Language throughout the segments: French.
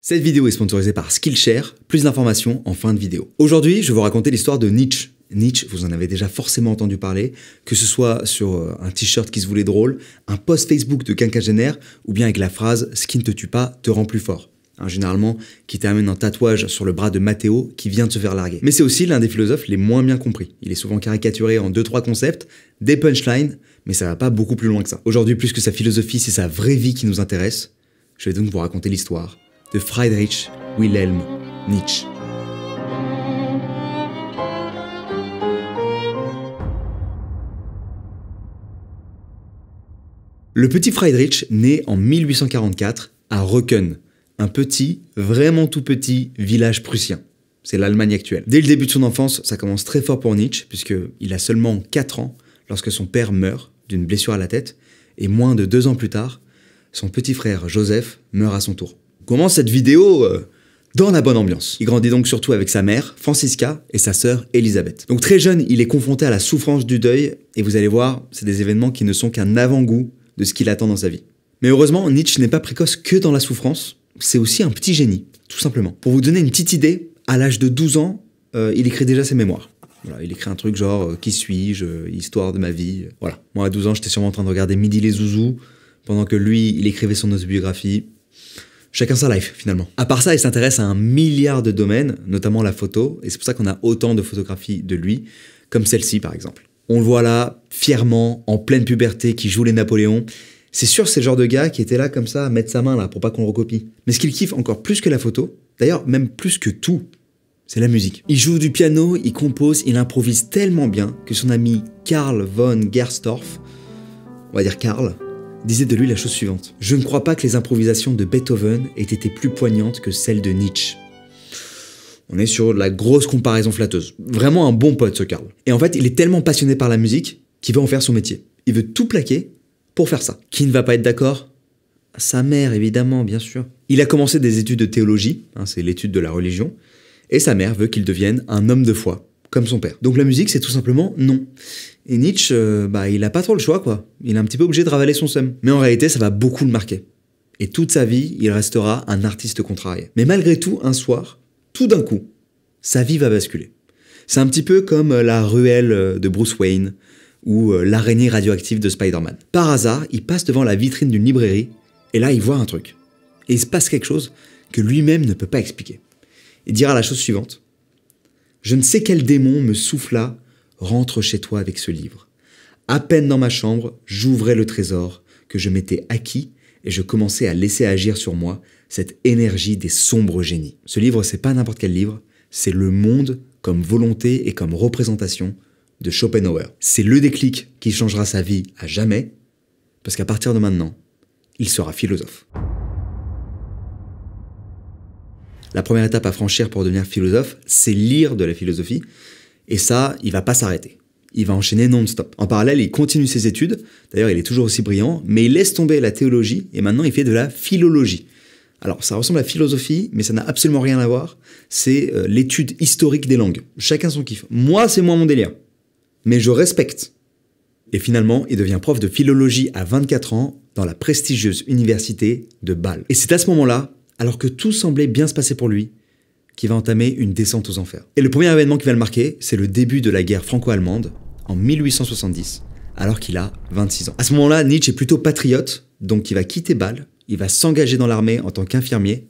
Cette vidéo est sponsorisée par Skillshare, plus d'informations en fin de vidéo. Aujourd'hui, je vais vous raconter l'histoire de Nietzsche. Nietzsche, vous en avez déjà forcément entendu parler, que ce soit sur un t-shirt qui se voulait drôle, un post Facebook de quinquagénaire, ou bien avec la phrase « Ce qui ne te tue pas te rend plus fort ». Généralement, qui termine en tatouage sur le bras de Matteo qui vient de se faire larguer. Mais c'est aussi l'un des philosophes les moins bien compris. Il est souvent caricaturé en 2-3 concepts, des punchlines, mais ça va pas beaucoup plus loin que ça. Aujourd'hui, plus que sa philosophie, c'est sa vraie vie qui nous intéresse. Je vais donc vous raconter l'histoire de Friedrich Wilhelm Nietzsche. Le petit Friedrich naît en 1844 à Röcken, un petit, vraiment tout petit village prussien. C'est l'Allemagne actuelle. Dès le début de son enfance, ça commence très fort pour Nietzsche, puisqu'il a seulement 4 ans lorsque son père meurt d'une blessure à la tête, et moins de 2 ans plus tard, son petit frère Joseph meurt à son tour. On commence cette vidéo dans la bonne ambiance. Il grandit donc surtout avec sa mère, Franziska, et sa sœur, Elisabeth. Donc très jeune, il est confronté à la souffrance du deuil, et vous allez voir, c'est des événements qui ne sont qu'un avant-goût de ce qu'il attend dans sa vie. Mais heureusement, Nietzsche n'est pas précoce que dans la souffrance, c'est aussi un petit génie, tout simplement. Pour vous donner une petite idée, à l'âge de 12 ans, il écrit déjà ses mémoires. Voilà, il écrit un truc genre « Qui suis-je ? Histoire de ma vie ». Voilà. Moi, à 12 ans, j'étais sûrement en train de regarder Midi les Zouzous, pendant que lui, il écrivait son autobiographie. Chacun sa life, finalement. À part ça, il s'intéresse à un milliard de domaines, notamment la photo, et c'est pour ça qu'on a autant de photographies de lui, comme celle-ci, par exemple. On le voit là, fièrement, en pleine puberté, qui joue les Napoléons. C'est sûr, c'est le genre de gars qui était là comme ça, à mettre sa main là, pour pas qu'on le recopie. Mais ce qu'il kiffe encore plus que la photo, d'ailleurs même plus que tout, c'est la musique. Il joue du piano, il compose, il improvise tellement bien que son ami Karl von Gersdorff, on va dire Karl, disait de lui la chose suivante. « Je ne crois pas que les improvisations de Beethoven aient été plus poignantes que celles de Nietzsche. » On est sur la grosse comparaison flatteuse. Vraiment un bon pote, ce Karl. Et en fait, il est tellement passionné par la musique qu'il veut en faire son métier. Il veut tout plaquer pour faire ça. Qui ne va pas être d'accord ? Sa mère, évidemment, bien sûr. Il a commencé des études de théologie, c'est l'étude de la religion, et sa mère veut qu'il devienne un homme de foi, comme son père. Donc la musique, c'est tout simplement non. Et Nietzsche, il a pas trop le choix, quoi. Il est un petit peu obligé de ravaler son seum. Mais en réalité, ça va beaucoup le marquer. Et toute sa vie, il restera un artiste contrarié. Mais malgré tout, un soir, tout d'un coup, sa vie va basculer. C'est un petit peu comme la ruelle de Bruce Wayne ou l'araignée radioactive de Spider-Man. Par hasard, il passe devant la vitrine d'une librairie et là, il voit un truc. Et il se passe quelque chose que lui-même ne peut pas expliquer. Il dira la chose suivante. « Je ne sais quel démon me souffla, rentre chez toi avec ce livre. À peine dans ma chambre, j'ouvrais le trésor que je m'étais acquis et je commençais à laisser agir sur moi cette énergie des sombres génies. Ce livre, c'est pas n'importe quel livre, c'est Le Monde comme volonté et comme représentation de Schopenhauer. C'est le déclic qui changera sa vie à jamais, parce qu'à partir de maintenant, il sera philosophe. La première étape à franchir pour devenir philosophe, c'est lire de la philosophie, et ça, il va pas s'arrêter. Il va enchaîner non-stop. En parallèle, il continue ses études, d'ailleurs il est toujours aussi brillant, mais il laisse tomber la théologie, et maintenant il fait de la philologie. Alors, ça ressemble à la philosophie, mais ça n'a absolument rien à voir. C'est l'étude historique des langues. Chacun son kiff. Moi, c'est moins mon délire. Mais je respecte. Et finalement, il devient prof de philologie à 24 ans dans la prestigieuse université de Bâle. Et c'est à ce moment-là, alors que tout semblait bien se passer pour lui, qu'il va entamer une descente aux enfers. Et le premier événement qui va le marquer, c'est le début de la guerre franco-allemande en 1870, alors qu'il a 26 ans. À ce moment-là, Nietzsche est plutôt patriote, donc il va quitter Bâle. Il va s'engager dans l'armée en tant qu'infirmier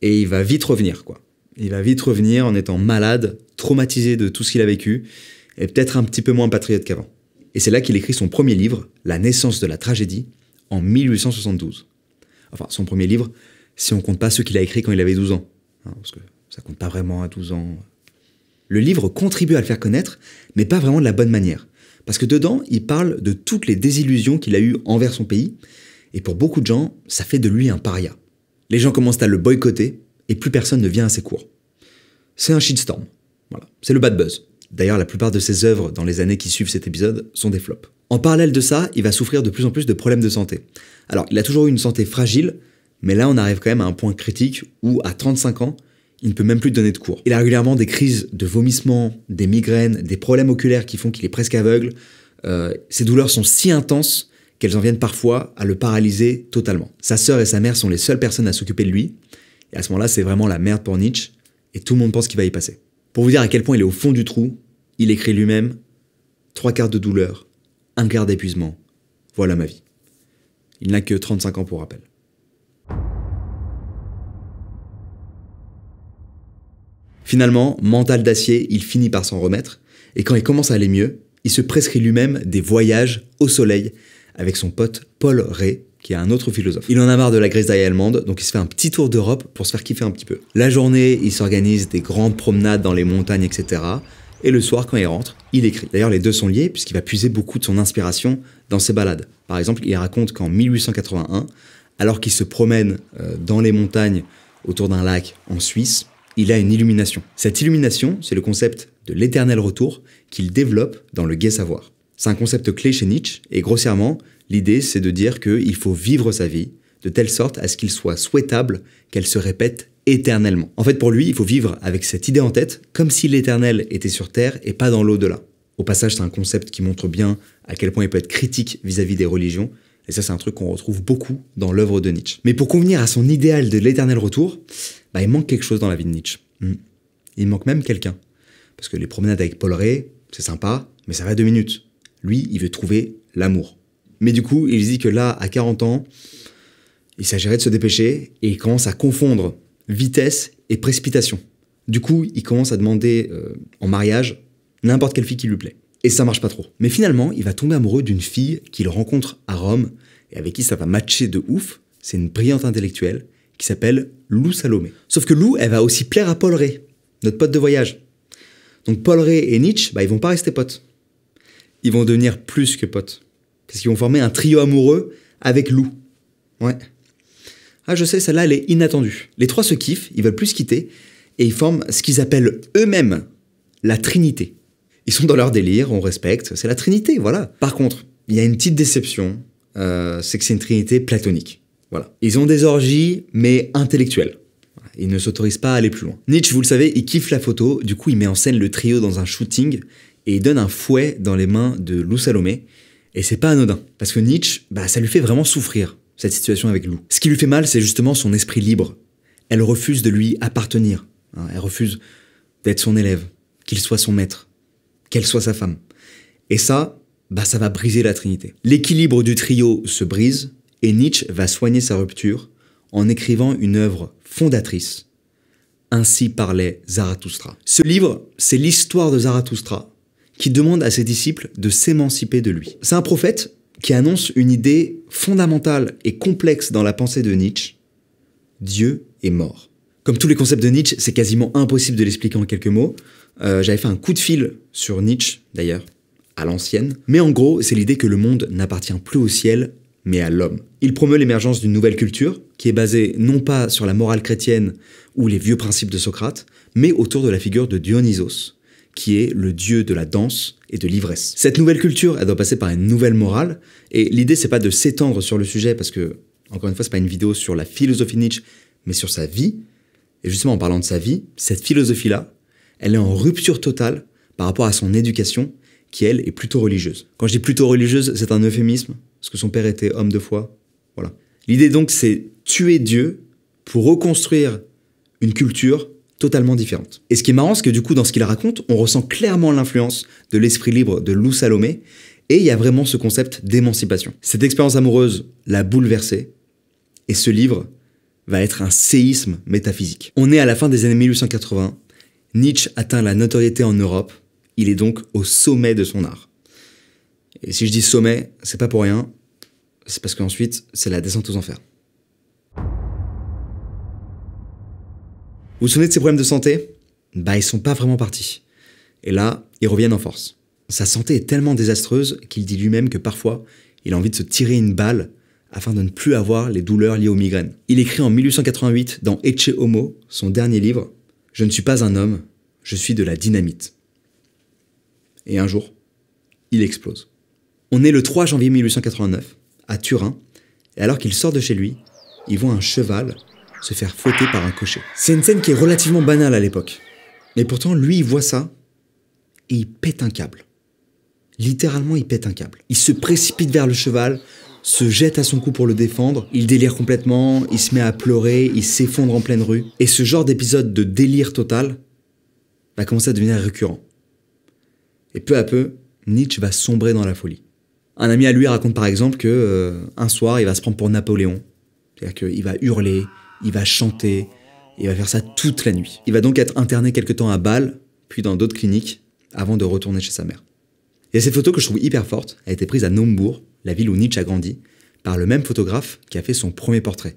et il va vite revenir, quoi. Il va vite revenir en étant malade, traumatisé de tout ce qu'il a vécu et peut-être un petit peu moins patriote qu'avant. Et c'est là qu'il écrit son premier livre, La naissance de la tragédie, en 1872. Enfin, son premier livre, si on compte pas ceux qu'il a écrits quand il avait 12 ans. Parce que ça compte pas vraiment à 12 ans. Le livre contribue à le faire connaître, mais pas vraiment de la bonne manière. Parce que dedans, il parle de toutes les désillusions qu'il a eues envers son pays. Et pour beaucoup de gens, ça fait de lui un paria. Les gens commencent à le boycotter et plus personne ne vient à ses cours. C'est un shitstorm. Voilà, c'est le bad buzz. D'ailleurs, la plupart de ses œuvres dans les années qui suivent cet épisode sont des flops. En parallèle de ça, il va souffrir de plus en plus de problèmes de santé. Alors, il a toujours eu une santé fragile, mais là, on arrive quand même à un point critique où, à 35 ans, il ne peut même plus donner de cours. Il a régulièrement des crises de vomissements, des migraines, des problèmes oculaires qui font qu'il est presque aveugle. Ses douleurs sont si intenses qu'elles en viennent parfois à le paralyser totalement. Sa sœur et sa mère sont les seules personnes à s'occuper de lui, Et à ce moment-là, c'est vraiment la merde pour Nietzsche, et tout le monde pense qu'il va y passer. Pour vous dire à quel point il est au fond du trou, il écrit lui-même « 3/4 de douleur, 1/4 d'épuisement, voilà ma vie ». Il n'a que 35 ans pour rappel. Finalement, mental d'acier, il finit par s'en remettre, et quand il commence à aller mieux, il se prescrit lui-même des voyages au soleil avec son pote Paul Rée, qui est un autre philosophe. Il en a marre de la grisaille allemande, donc il se fait un petit tour d'Europe pour se faire kiffer un petit peu. La journée, il s'organise des grandes promenades dans les montagnes, etc. Et le soir, quand il rentre, il écrit. D'ailleurs, les deux sont liés, puisqu'il va puiser beaucoup de son inspiration dans ses balades. Par exemple, il raconte qu'en 1881, alors qu'il se promène dans les montagnes autour d'un lac en Suisse, il a une illumination. Cette illumination, c'est le concept de l'éternel retour qu'il développe dans le Gai Savoir. C'est un concept clé chez Nietzsche, et grossièrement, l'idée c'est de dire qu'il faut vivre sa vie de telle sorte à ce qu'il soit souhaitable qu'elle se répète éternellement. En fait, pour lui, il faut vivre avec cette idée en tête, comme si l'éternel était sur Terre et pas dans l'au-delà. Au passage, c'est un concept qui montre bien à quel point il peut être critique vis-à-vis des religions, et ça c'est un truc qu'on retrouve beaucoup dans l'œuvre de Nietzsche. Mais pour convenir à son idéal de l'éternel retour, il manque quelque chose dans la vie de Nietzsche. Il manque même quelqu'un. Parce que les promenades avec Paul Rée, c'est sympa, mais ça va 2 minutes. Lui, il veut trouver l'amour. Mais du coup, il dit que là, à 40 ans, il s'agirait de se dépêcher et il commence à confondre vitesse et précipitation. Du coup, il commence à demander en mariage n'importe quelle fille qui lui plaît. Et ça marche pas trop. Mais finalement, il va tomber amoureux d'une fille qu'il rencontre à Rome et avec qui ça va matcher de ouf. C'est une brillante intellectuelle qui s'appelle Lou Salomé. Sauf que Lou, elle va aussi plaire à Paul Rée, notre pote de voyage. Donc Paul Rée et Nietzsche, ils vont pas rester potes. Ils vont devenir plus que potes. Parce qu'ils vont former un trio amoureux avec Lou. Ouais. Ah, je sais, celle-là, elle est inattendue. Les trois se kiffent, ils veulent plus se quitter, et ils forment ce qu'ils appellent eux-mêmes la Trinité. Ils sont dans leur délire, on respecte, c'est la Trinité, voilà. Par contre, il y a une petite déception, c'est que c'est une Trinité platonique. Voilà. Ils ont des orgies, mais intellectuelles. Ils ne s'autorisent pas à aller plus loin. Nietzsche, vous le savez, il kiffe la photo, du coup il met en scène le trio dans un shooting, et il donne un fouet dans les mains de Lou Salomé, et c'est pas anodin, parce que Nietzsche, ça lui fait vraiment souffrir, cette situation avec Lou. Ce qui lui fait mal, c'est justement son esprit libre. Elle refuse de lui appartenir, elle refuse d'être son élève, qu'il soit son maître, qu'elle soit sa femme. Et ça, ça va briser la Trinité. L'équilibre du trio se brise, et Nietzsche va soigner sa rupture en écrivant une œuvre fondatrice. Ainsi parlait Zarathustra. Ce livre, c'est l'histoire de Zarathustra, qui demande à ses disciples de s'émanciper de lui. C'est un prophète qui annonce une idée fondamentale et complexe dans la pensée de Nietzsche. Dieu est mort. Comme tous les concepts de Nietzsche, c'est quasiment impossible de l'expliquer en quelques mots. J'avais fait un coup de fil sur Nietzsche, d'ailleurs, à l'ancienne. Mais en gros, c'est l'idée que le monde n'appartient plus au ciel, mais à l'homme. Il promeut l'émergence d'une nouvelle culture, qui est basée non pas sur la morale chrétienne ou les vieux principes de Socrate, mais autour de la figure de Dionysos, qui est le dieu de la danse et de l'ivresse. Cette nouvelle culture, elle doit passer par une nouvelle morale, et l'idée c'est pas de s'étendre sur le sujet, parce que, encore une fois, c'est pas une vidéo sur la philosophie de Nietzsche, mais sur sa vie. Et justement, en parlant de sa vie, cette philosophie-là, elle est en rupture totale par rapport à son éducation, qui elle est plutôt religieuse. Quand je dis plutôt religieuse, c'est un euphémisme, parce que son père était homme de foi. Voilà. L'idée donc, c'est tuer Dieu pour reconstruire une culture totalement différente. Et ce qui est marrant, c'est que du coup, dans ce qu'il raconte, on ressent clairement l'influence de l'esprit libre de Lou Salomé, et il y a vraiment ce concept d'émancipation. Cette expérience amoureuse l'a bouleversé, et ce livre va être un séisme métaphysique. On est à la fin des années 1880, Nietzsche atteint la notoriété en Europe, il est donc au sommet de son art. Et si je dis sommet, c'est pas pour rien, c'est parce qu'ensuite, c'est la descente aux enfers. Vous vous souvenez de ses problèmes de santé ? Ils sont pas vraiment partis. Et là, ils reviennent en force. Sa santé est tellement désastreuse qu'il dit lui-même que parfois, il a envie de se tirer une balle afin de ne plus avoir les douleurs liées aux migraines. Il écrit en 1888 dans Ecce Homo, son dernier livre, « Je ne suis pas un homme, je suis de la dynamite ». Et un jour, il explose. On est le 3 janvier 1889, à Turin, et alors qu'il sort de chez lui, il voit un cheval se faire fouetter par un cocher. C'est une scène qui est relativement banale à l'époque. Mais pourtant, lui, il voit ça, et il pète un câble. Littéralement, il pète un câble. Il se précipite vers le cheval, se jette à son cou pour le défendre, il délire complètement, il se met à pleurer, il s'effondre en pleine rue. Et ce genre d'épisode de délire total va commencer à devenir récurrent. Et peu à peu, Nietzsche va sombrer dans la folie. Un ami à lui raconte par exemple que un soir, il va se prendre pour Napoléon. C'est-à-dire qu'il va hurler, il va chanter, il va faire ça toute la nuit. Il va donc être interné quelque temps à Bâle, puis dans d'autres cliniques, avant de retourner chez sa mère. Il y a cette photo que je trouve hyper forte, elle a été prise à Naumbourg, la ville où Nietzsche a grandi, par le même photographe qui a fait son premier portrait.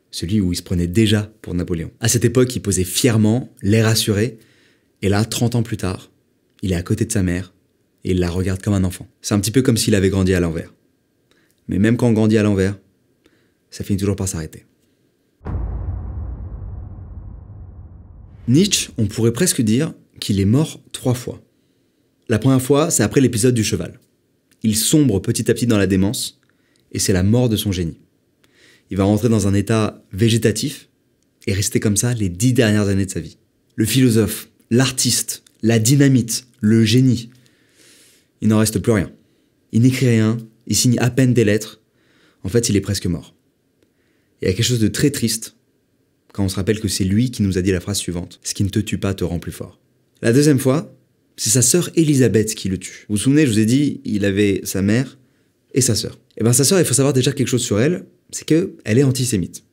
Celui où il se prenait déjà pour Napoléon. À cette époque, il posait fièrement, l'air assuré, et là, 30 ans plus tard, il est à côté de sa mère, et il la regarde comme un enfant. C'est un petit peu comme s'il avait grandi à l'envers. Mais même quand on grandit à l'envers, ça finit toujours par s'arrêter. Nietzsche, on pourrait presque dire qu'il est mort 3 fois. La première fois, c'est après l'épisode du cheval. Il sombre petit à petit dans la démence, et c'est la mort de son génie. Il va rentrer dans un état végétatif, et rester comme ça les 10 dernières années de sa vie. Le philosophe, l'artiste, la dynamite, le génie, il n'en reste plus rien. Il n'écrit rien, il signe à peine des lettres, en fait il est presque mort. Il y a quelque chose de très triste, quand on se rappelle que c'est lui qui nous a dit la phrase suivante, « Ce qui ne te tue pas te rend plus fort ». La deuxième fois, c'est sa sœur Élisabeth qui le tue. Vous vous souvenez, je vous ai dit, il avait sa mère et sa sœur. Et bien sa sœur, il faut savoir déjà quelque chose sur elle, c'est qu'elle est antisémite.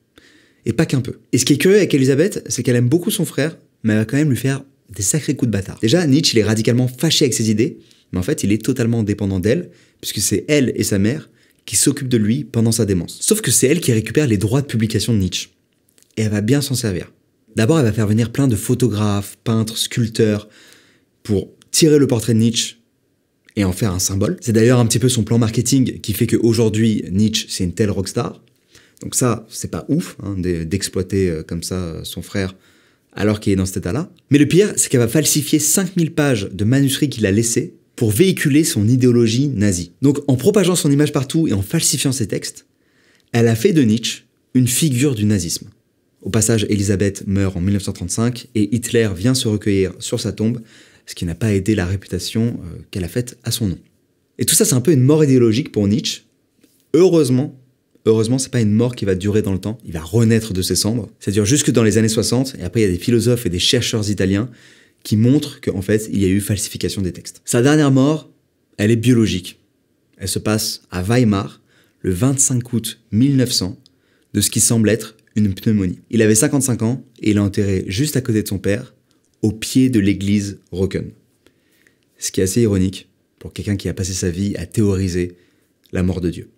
Et pas qu'un peu. Et ce qui est curieux avec Élisabeth, c'est qu'elle aime beaucoup son frère, mais elle va quand même lui faire des sacrés coups de bâtard. Déjà, Nietzsche, il est radicalement fâché avec ses idées, mais en fait, il est totalement dépendant d'elle, puisque c'est elle et sa mère qui s'occupent de lui pendant sa démence. Sauf que c'est elle qui récupère les droits de publication de Nietzsche. Et elle va bien s'en servir. D'abord, elle va faire venir plein de photographes, peintres, sculpteurs, pour tirer le portrait de Nietzsche et en faire un symbole. C'est d'ailleurs un petit peu son plan marketing qui fait qu'aujourd'hui, Nietzsche, c'est une telle rockstar. Donc ça, c'est pas ouf hein, d'exploiter comme ça son frère alors qu'il est dans cet état-là. Mais le pire, c'est qu'elle va falsifier 5000 pages de manuscrits qu'il a laissés pour véhiculer son idéologie nazie. Donc en propageant son image partout et en falsifiant ses textes, elle a fait de Nietzsche une figure du nazisme. Au passage, Élisabeth meurt en 1935 et Hitler vient se recueillir sur sa tombe, ce qui n'a pas aidé la réputation qu'elle a faite à son nom. Et tout ça, c'est un peu une mort idéologique pour Nietzsche. Heureusement, c'est pas une mort qui va durer dans le temps. Il va renaître de ses cendres. Ça dure jusque dans les années 60, et après il y a des philosophes et des chercheurs italiens qui montrent qu'en fait, il y a eu falsification des textes. Sa dernière mort, elle est biologique. Elle se passe à Weimar, le 25 août 1900, de ce qui semble être une pneumonie. Il avait 55 ans et il est enterré juste à côté de son père, au pied de l'église Röcken. Ce qui est assez ironique pour quelqu'un qui a passé sa vie à théoriser la mort de Dieu.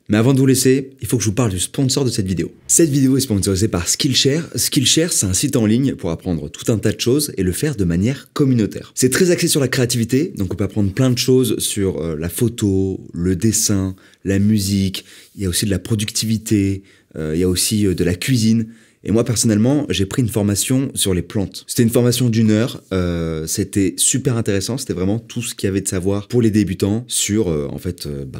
Mais avant de vous laisser, il faut que je vous parle du sponsor de cette vidéo. Cette vidéo est sponsorisée par Skillshare. Skillshare, c'est un site en ligne pour apprendre tout un tas de choses et le faire de manière communautaire. C'est très axé sur la créativité, donc on peut apprendre plein de choses sur la photo, le dessin, la musique, il y a aussi de la productivité, il y a aussi de la cuisine. Et moi, personnellement, j'ai pris une formation sur les plantes. C'était une formation d'1 heure, c'était super intéressant, c'était vraiment tout ce qu'il y avait de savoir pour les débutants sur,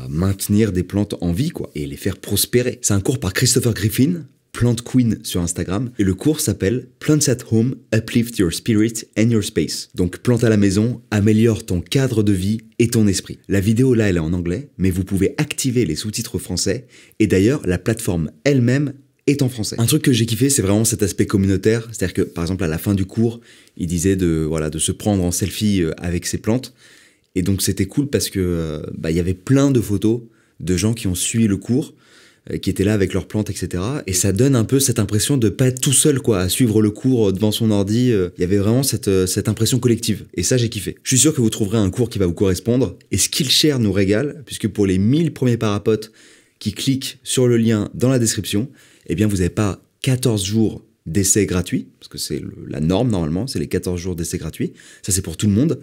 maintenir des plantes en vie, quoi, et les faire prospérer. C'est un cours par Christopher Griffin, Plant Queen sur Instagram, et le cours s'appelle Plants at Home, Uplift Your Spirit and Your Space. Donc, plante à la maison, améliore ton cadre de vie et ton esprit. La vidéo là, elle est en anglais, mais vous pouvez activer les sous-titres français, et d'ailleurs, la plateforme elle-même est en français. Un truc que j'ai kiffé, c'est vraiment cet aspect communautaire, c'est-à-dire que par exemple à la fin du cours, il disait de se prendre en selfie avec ses plantes, et donc c'était cool parce que il y avait plein de photos de gens qui ont suivi le cours, qui étaient là avec leurs plantes, etc. Et ça donne un peu cette impression de pas être tout seul quoi, à suivre le cours devant son ordi. Il y avait vraiment cette impression collective, et ça j'ai kiffé. Je suis sûr que vous trouverez un cours qui va vous correspondre, et Skillshare nous régale, puisque pour les 1000 premiers parapotes qui cliquent sur le lien dans la description, eh bien vous n'avez pas 14 jours d'essai gratuit, parce que c'est la norme normalement, c'est les 14 jours d'essai gratuit, ça c'est pour tout le monde,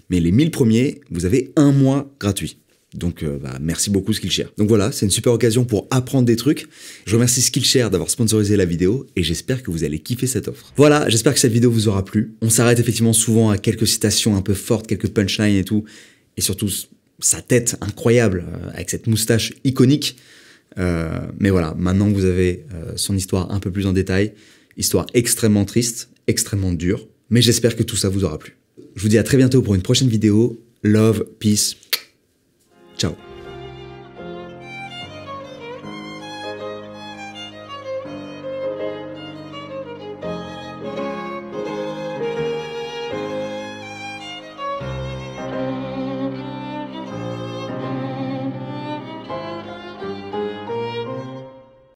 mais les 1000 premiers, vous avez 1 mois gratuit. Donc merci beaucoup Skillshare. Donc voilà, c'est une super occasion pour apprendre des trucs. Je remercie Skillshare d'avoir sponsorisé la vidéo, et j'espère que vous allez kiffer cette offre. Voilà, j'espère que cette vidéo vous aura plu. On s'arrête effectivement souvent à quelques citations un peu fortes, quelques punchlines et tout, et surtout sa tête incroyable, avec cette moustache iconique. Mais voilà, maintenant que vous avez son histoire un peu plus en détail, histoire extrêmement triste, extrêmement dure, mais j'espère que tout ça vous aura plu. Je vous dis à très bientôt pour une prochaine vidéo. Love, peace, ciao.